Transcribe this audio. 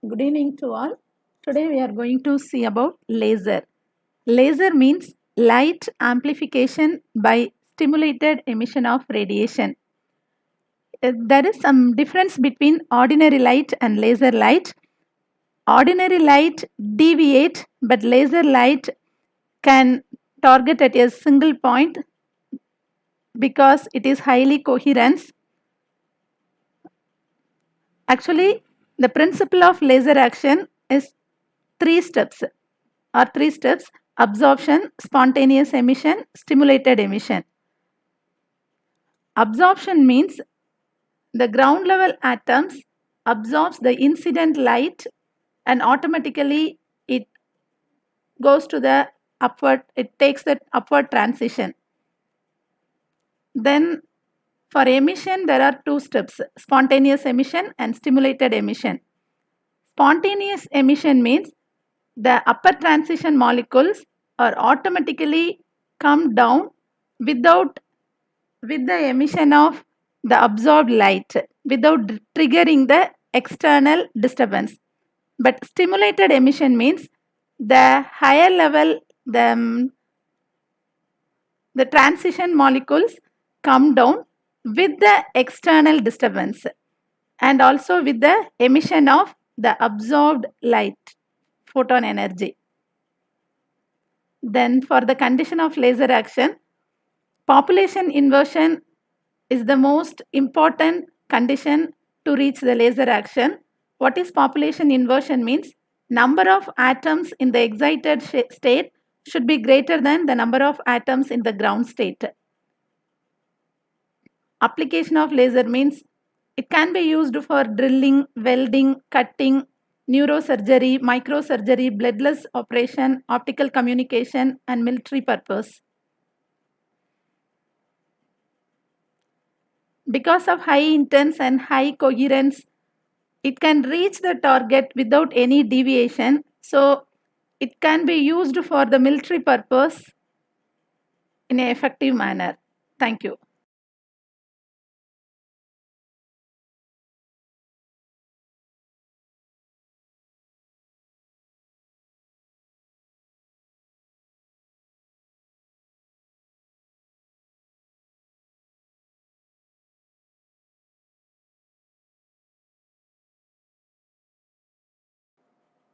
Good evening to all. Today we are going to see about laser. Laser means light amplification by stimulated emission of radiation. There is some difference between ordinary light and laser light. Ordinary light deviate, but laser light can target at a single point because it is highly coherent. Actually, the principle of laser action is three steps: absorption, spontaneous emission, stimulated emission. Absorption means the ground level atoms absorbs the incident light and automatically it goes to the upward, it takes that upward transition. Then for emission there are two steps: spontaneous emission and stimulated emission. Spontaneous emission means the upper transition molecules are automatically come down without with the emission of the absorbed light without triggering the external disturbance. But stimulated emission means the higher level the transition molecules come down with the external disturbance and also with the emission of the absorbed light photon energy. Then for the condition of laser action, population inversion is the most important condition to reach the laser action. What is population inversion means? Number of atoms in the excited state should be greater than the number of atoms in the ground state. Application of laser means it can be used for drilling, welding, cutting, neurosurgery, microsurgery, bloodless operation, optical communication, and military purpose. Because of high intense and high coherence, it can reach the target without any deviation. So it can be used for the military purpose in an effective manner. Thank you.